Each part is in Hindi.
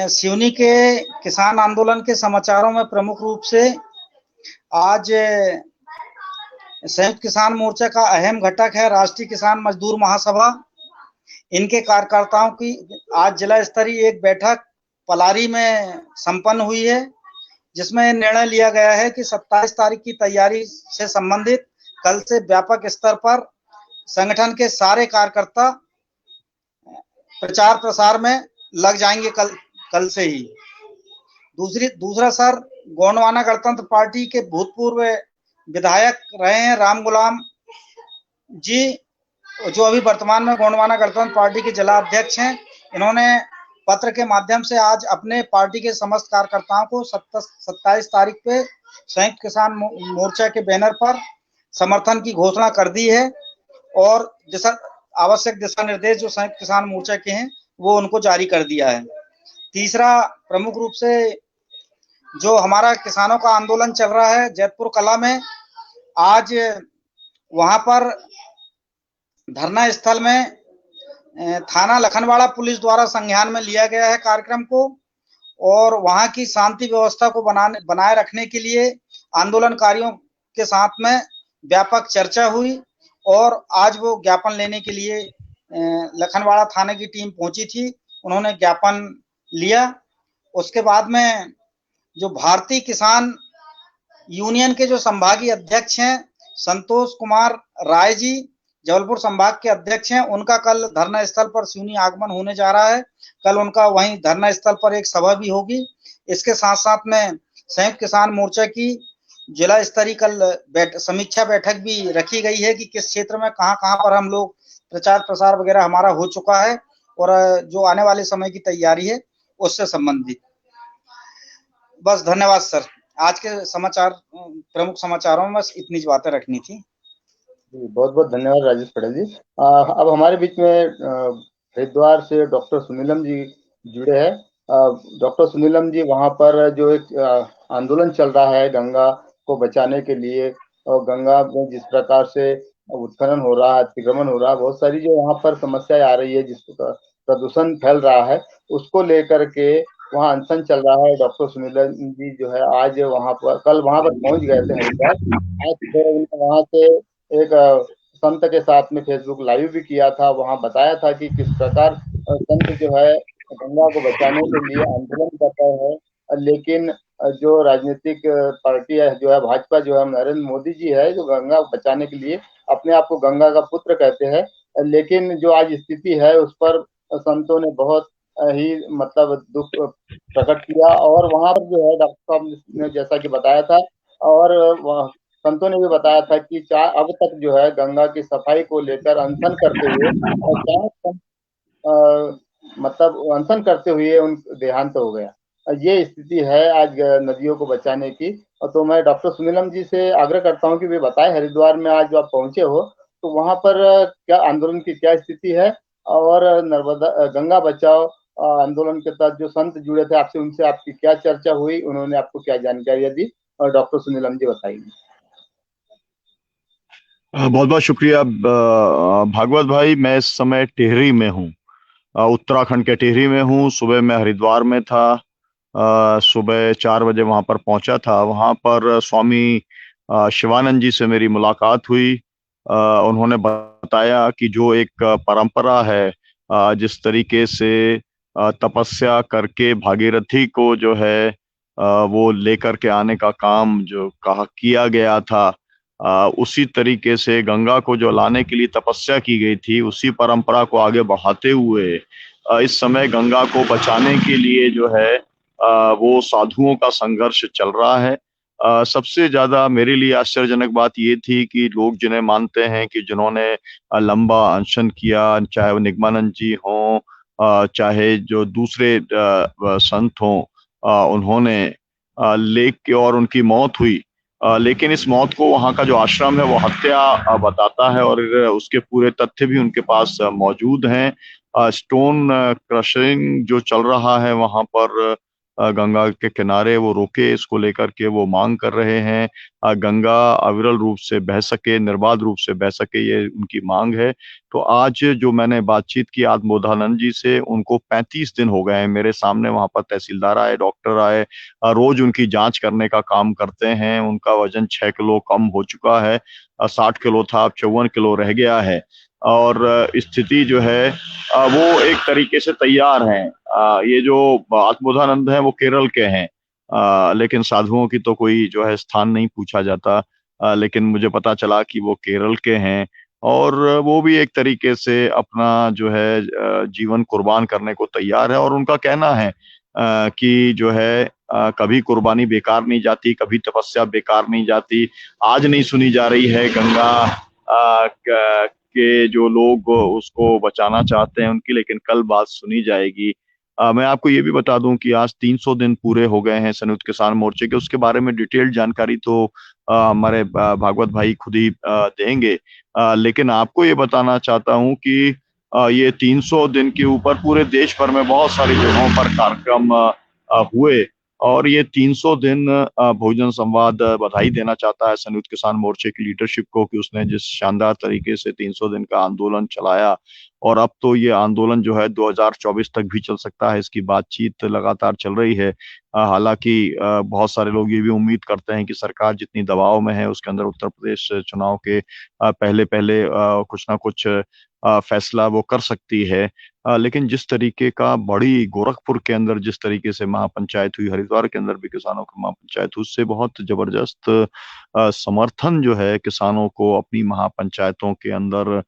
सिवनी के किसान आंदोलन के समाचारों में प्रमुख रूप से आज संयुक्त किसान मोर्चा का अहम घटक है राष्ट्रीय किसान मजदूर महासभा। इनके कार्यकर्ताओं की आज जिला स्तरीय एक बैठक पलारी में संपन्न हुई है, जिसमें निर्णय लिया गया है कि 27 तारीख की तैयारी से संबंधित कल से व्यापक स्तर पर संगठन के सारे कार्यकर्ता प्रचार प्रसार में लग जाएंगे कल से ही। दूसरा सर, गोंडवाना गणतंत्र पार्टी के भूतपूर्व विधायक रहे हैं राम गुलाम जी, जो अभी वर्तमान में गोंडवाना गणतंत्र पार्टी के जिला अध्यक्ष हैं। इन्होंने पत्र के माध्यम से आज अपने पार्टी के समस्त कार्यकर्ताओं को 27 तारीख पे संयुक्त किसान मोर्चा के बैनर पर समर्थन की घोषणा कर दी है और आवश्यक दिशा निर्देश जो संयुक्त किसान मोर्चा के हैं वो उनको जारी कर दिया है। तीसरा, प्रमुख रूप से जो हमारा किसानों का आंदोलन चल रहा है जैतपुर कला में, आज वहां पर धरना स्थल में थाना लखनवाड़ा पुलिस द्वारा संज्ञान में लिया गया है कार्यक्रम को और वहां की शांति व्यवस्था को बनाए रखने के लिए आंदोलनकारियों के साथ में व्यापक चर्चा हुई और आज वो ज्ञापन लेने के लिए लखनवाड़ा थाने की टीम पहुंची थी। उन्होंने ज्ञापन लिया। उसके बाद में जो भारतीय किसान यूनियन के जो संभागीय अध्यक्ष हैं संतोष कुमार राय जी, जबलपुर संभाग के अध्यक्ष हैं, उनका कल धरना स्थल पर सिवनी आगमन होने जा रहा है। कल उनका वहीं धरना स्थल पर एक सभा भी होगी। इसके साथ साथ में संयुक्त किसान मोर्चा की जिला स्तरीय कल समीक्षा बैठक भी रखी गई है कि किस क्षेत्र में कहां पर हम लोग प्रचार प्रसार वगैरह हमारा हो चुका है और जो आने वाले समय की तैयारी है उससे संबंधित। बस, धन्यवाद सर। आज के प्रमुख समाचारों में बस इतनी बातें रखनी थी। बहुत बहुत धन्यवाद राजेश पटेल जी। अब हमारे बीच में हरिद्वार से डॉक्टर सुनीलम जी जुड़े हैं। डॉक्टर सुनीलम जी, वहां पर जो एक आंदोलन चल रहा है गंगा को बचाने के लिए और गंगा में जिस प्रकार से उत्खनन हो रहा है, अतिक्रमण हो रहा है, बहुत सारी जो वहां पर समस्याएं आ रही है, जिस प्रदूषण फैल रहा है, उसको लेकर के वहाँ अनशन चल रहा है। डॉक्टर सुनीलम जी जो है आज वहां पर कल वहां पर पहुंच गए थे हरिद्वार। आज वहां से एक संत के साथ में फेसबुक लाइव भी किया था। वहां बताया था कि किस प्रकार संत जो है गंगा को बचाने के लिए आंदोलन कर रहे हैं, लेकिन जो राजनीतिक पार्टी है जो है भाजपा, जो है नरेंद्र मोदी जी है, जो गंगा को बचाने के लिए अपने आप को गंगा का पुत्र कहते हैं, लेकिन जो आज स्थिति है उस पर संतों ने बहुत ही मतलब दुख प्रकट किया और वहां पर जो है डॉक्टर साहब ने जैसा कि बताया था और संतों ने भी बताया था कि अब तक जो है गंगा की सफाई को लेकर अनशन करते हुए मतलब अनशन करते हुए उन देहांत हो गया। ये स्थिति है आज नदियों को बचाने की। तो मैं डॉक्टर सुनीलम जी से आग्रह करता हूं कि वे बताएं हरिद्वार में आज जो आप पहुंचे हो तो वहां पर क्या आंदोलन की क्या स्थिति है और नर्मदा गंगा बचाओ आंदोलन के तहत जो संत जुड़े थे आपसे, उनसे आपकी क्या चर्चा हुई, उन्होंने आपको क्या जानकारी दी, और डॉक्टर सुनीलम जी बताइए। बहुत बहुत शुक्रिया भागवत भाई। मैं इस समय टिहरी में हूँ, उत्तराखंड के टिहरी में हूँ। सुबह मैं हरिद्वार में था, सुबह 4 बजे वहां पर पहुंचा था। वहां पर स्वामी शिवानंद जी से मेरी मुलाकात हुई। उन्होंने बताया कि जो एक परंपरा है, जिस तरीके से तपस्या करके भागीरथी को जो है वो लेकर के आने का काम जो किया गया था, उसी तरीके से गंगा को जो लाने के लिए तपस्या की गई थी, उसी परंपरा को आगे बढ़ाते हुए इस समय गंगा को बचाने के लिए जो है वो साधुओं का संघर्ष चल रहा है। सबसे ज्यादा मेरे लिए आश्चर्यजनक बात ये थी कि लोग जिन्हें मानते हैं कि जिन्होंने लंबा अनशन किया, चाहे वो निगमानंद जी हों, चाहे जो दूसरे संत हों, उन्होंने लेके और उनकी मौत हुई, लेकिन इस मौत को वहाँ का जो आश्रम है वो हत्या बताता है और उसके पूरे तथ्य भी उनके पास मौजूद हैं। स्टोन क्रशिंग जो चल रहा है वहाँ पर, गंगा के किनारे वो रोके, इसको लेकर के वो मांग कर रहे हैं। गंगा अविरल रूप से बह सके, निर्बाध रूप से बह सके, ये उनकी मांग है। तो आज जो मैंने बातचीत की आत्मबोधानंद जी से, उनको 35 दिन हो गए हैं मेरे सामने। वहां पर तहसीलदार आए, डॉक्टर आए, रोज उनकी जांच करने का काम करते हैं। उनका वजन 6 किलो कम हो चुका है, 60 किलो था, अब 54 किलो रह गया है। और स्थिति जो है वो एक तरीके से तैयार है। ये जो आत्मबोधानंद हैं वो केरल के हैं, लेकिन साधुओं की तो कोई जो है स्थान नहीं पूछा जाता। लेकिन मुझे पता चला कि वो केरल के हैं, और वो भी एक तरीके से अपना जो है जीवन कुर्बान करने को तैयार है। और उनका कहना है कि जो है कभी कुर्बानी बेकार नहीं जाती, कभी तपस्या बेकार नहीं जाती। आज नहीं सुनी जा रही है गंगा के जो लोग उसको बचाना चाहते हैं उनकी, लेकिन कल बात सुनी जाएगी। मैं आपको ये भी बता दूं कि आज 300 दिन पूरे हो गए हैं संयुक्त किसान मोर्चे के। उसके बारे में डिटेल्ड जानकारी तो हमारे भागवत भाई खुद ही देंगे। लेकिन आपको ये बताना चाहता हूं कि ये 300 दिन के ऊपर पूरे देश भर में बहुत सारी जगहों पर कार्यक्रम हुए। और ये 300 दिन बहुजन संवाद बधाई देना चाहता है संयुक्त किसान मोर्चे की लीडरशिप को कि उसने जिस शानदार तरीके से 300 दिन का आंदोलन चलाया। और अब तो ये आंदोलन जो है 2024 तक भी चल सकता है, इसकी बातचीत लगातार चल रही है। हालांकि बहुत सारे लोग ये भी उम्मीद करते हैं कि सरकार जितनी दबाव में है उसके अंदर उत्तर प्रदेश चुनाव के पहले पहले कुछ ना कुछ फैसला वो कर सकती है। लेकिन जिस तरीके का बड़ी गोरखपुर के अंदर जिस तरीके से महापंचायत हुई, हरिद्वार के अंदर भी किसानों की महापंचायत हुई, उससे बहुत जबरदस्त समर्थन जो है किसानों को अपनी महापंचायतों के अंदर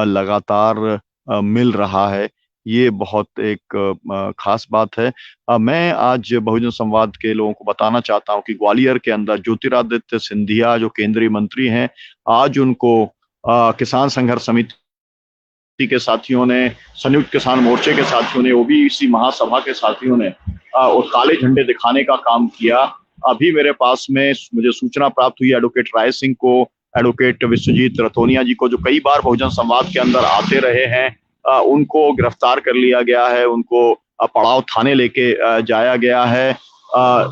लगातार मिल रहा है। ये बहुत एक खास बात है। मैं आज बहुजन संवाद के लोगों को बताना चाहता हूं कि ग्वालियर के अंदर ज्योतिरादित्य सिंधिया जो केंद्रीय मंत्री हैं, आज उनको किसान संघर्ष समिति के साथियों ने, संयुक्त किसान मोर्चे के साथियों ने, ओबीसी महासभा के साथियों ने और काले झंडे दिखाने का काम किया। अभी मेरे पास में मुझे सूचना प्राप्त हुई एडवोकेट राय सिंह को, एडवोकेट विश्वजीत रतोनिया जी को, जो कई बार बहुजन संवाद के अंदर आते रहे हैं, उनको गिरफ्तार कर लिया गया है, उनको पड़ाव थाने लेके जाया गया है।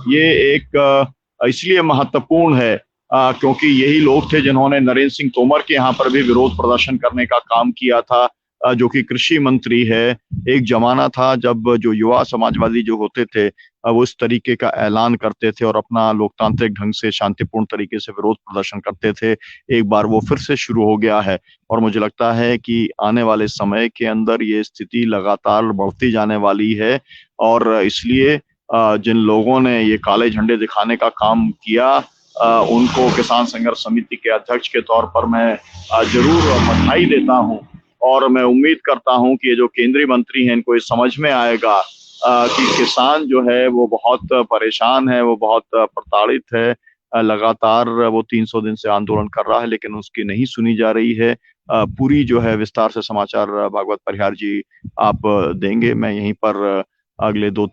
ये एक इसलिए महत्वपूर्ण है क्योंकि यही लोग थे जिन्होंने नरेंद्र सिंह तोमर के यहाँ पर भी विरोध प्रदर्शन करने का काम किया था, जो कि कृषि मंत्री है। एक जमाना था जब जो युवा समाजवादी जो होते थे वो इस तरीके का ऐलान करते थे और अपना लोकतांत्रिक ढंग से शांतिपूर्ण तरीके से विरोध प्रदर्शन करते थे। एक बार वो फिर से शुरू हो गया है और मुझे लगता है कि आने वाले समय के अंदर ये स्थिति लगातार बढ़ती जाने वाली है। और इसलिए जिन लोगों ने ये काले झंडे दिखाने का काम किया उनको किसान संघर्ष समिति के अध्यक्ष के तौर पर मैं जरूर बधाई देता हूं। और मैं उम्मीद करता हूं कि ये जो केंद्रीय मंत्री हैं इनको ये समझ में आएगा कि किसान जो है वो बहुत परेशान है, वो बहुत प्रताड़ित है। लगातार वो 300 दिन से आंदोलन कर रहा है लेकिन उसकी नहीं सुनी जा रही है। पूरी जो है विस्तार से समाचार भागवत परिहार जी आप देंगे। मैं यहीं पर अगले 2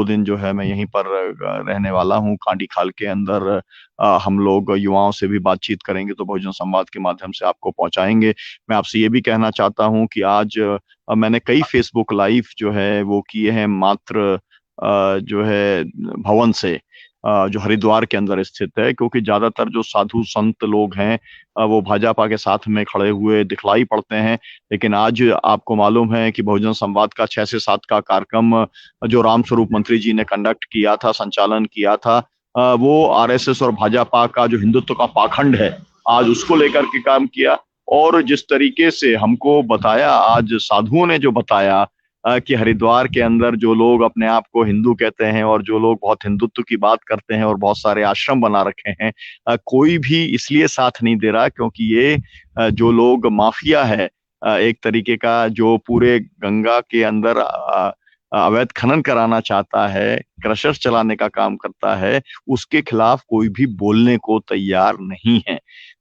दिन जो है मैं यहीं पर रहने वाला हूँ कांडी खाल के अंदर। हम लोग युवाओं से भी बातचीत करेंगे तो बहुजन संवाद के माध्यम से आपको पहुंचाएंगे। मैं आपसे ये भी कहना चाहता हूँ कि आज मैंने कई फेसबुक लाइव जो है वो किए हैं मात्र जो है भवन से, जो हरिद्वार के अंदर स्थित है, क्योंकि ज्यादातर जो साधु संत लोग हैं वो भाजपा के साथ में खड़े हुए दिखलाई पड़ते हैं। लेकिन आज आपको मालूम है कि बहुजन संवाद का 6 से 7 का कार्यक्रम जो रामस्वरूप मंत्री जी ने कंडक्ट किया था, संचालन किया था, वो आरएसएस और भाजपा का जो हिंदुत्व का पाखंड है आज उसको लेकर के काम किया। और जिस तरीके से हमको बताया, आज साधुओं ने जो बताया कि हरिद्वार के अंदर जो लोग अपने आप को हिंदू कहते हैं और जो लोग बहुत हिंदुत्व की बात करते हैं और बहुत सारे आश्रम बना रखे हैं, कोई भी इसलिए साथ नहीं दे रहा क्योंकि ये जो लोग माफिया है एक तरीके का, जो पूरे गंगा के अंदर अवैध खनन कराना चाहता है, क्रशर्स चलाने का काम करता है, उसके खिलाफ कोई भी बोलने को तैयार नहीं है।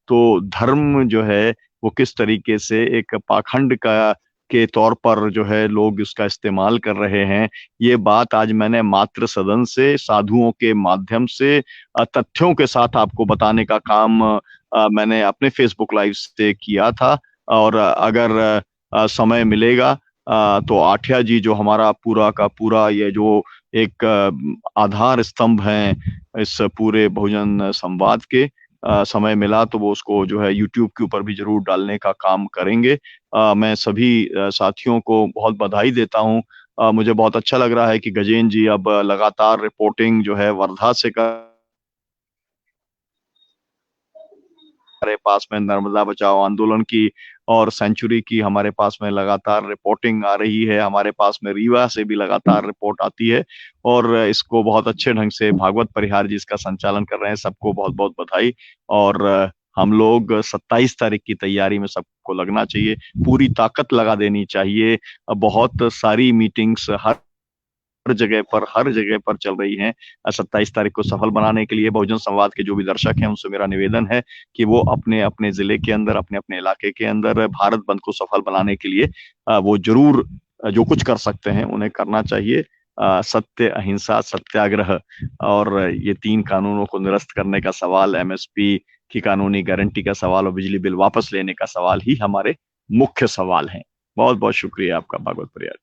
तो धर्म जो है वो किस तरीके से एक पाखंड का के तौर पर जो है लोग इसका इस्तेमाल कर रहे हैं, ये बात आज मैंने मात्र सदन से साधुओं के माध्यम से तथ्यों के साथ आपको बताने का काम मैंने अपने फेसबुक लाइव से किया था। और अगर समय मिलेगा तो आठिया जी जो हमारा पूरा का पूरा ये जो एक आधार स्तंभ है इस पूरे बहुजन संवाद के, समय मिला तो वो उसको जो है यूट्यूब के ऊपर भी जरूर डालने का काम करेंगे। मैं सभी साथियों को बहुत बधाई देता हूँ। मुझे बहुत अच्छा लग रहा है कि गजेंद्र जी अब लगातार रिपोर्टिंग जो है वर्धा से हमारे पास में नर्मदा बचाओ आंदोलन की और सेंचुरी की हमारे पास में लगातार रिपोर्टिंग आ रही है। हमारे पास में रीवा से भी लगातार रिपोर्ट आती है और इसको बहुत अच्छे ढंग से भागवत परिहार जी इसका संचालन कर रहे हैं। सबको बहुत बहुत बधाई। और हम लोग 27 तारीख की तैयारी में सबको लगना चाहिए, पूरी ताकत लगा देनी चाहिए। बहुत सारी मीटिंग्स हर जगह पर चल रही हैं। 27 तारीख को सफल बनाने के लिए बहुजन संवाद के जो भी दर्शक हैं उनसे मेरा निवेदन है कि वो अपने अपने जिले के अंदर, अपने अपने इलाके के अंदर भारत बंद को सफल बनाने के लिए वो जरूर जो कुछ कर सकते हैं उन्हें करना चाहिए। सत्य, अहिंसा, सत्याग्रह और ये 3 कानूनों को निरस्त करने का सवाल, एमएसपी की कानूनी गारंटी का सवाल और बिजली बिल वापस लेने का सवाल ही हमारे मुख्य सवाल हैं। बहुत बहुत शुक्रिया आपका भागवत परिहार।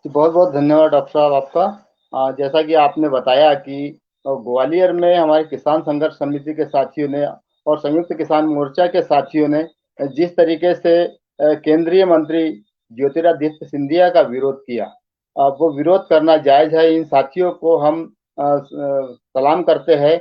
बहुत बहुत धन्यवाद डॉक्टर साहब आपका। जैसा कि आपने बताया कि ग्वालियर में हमारे किसान संघर्ष समिति के साथियों ने और संयुक्त किसान मोर्चा के साथियों ने जिस तरीके से केंद्रीय मंत्री ज्योतिरादित्य सिंधिया का विरोध किया, वो विरोध करना जायज है। इन साथियों को हम सलाम करते हैं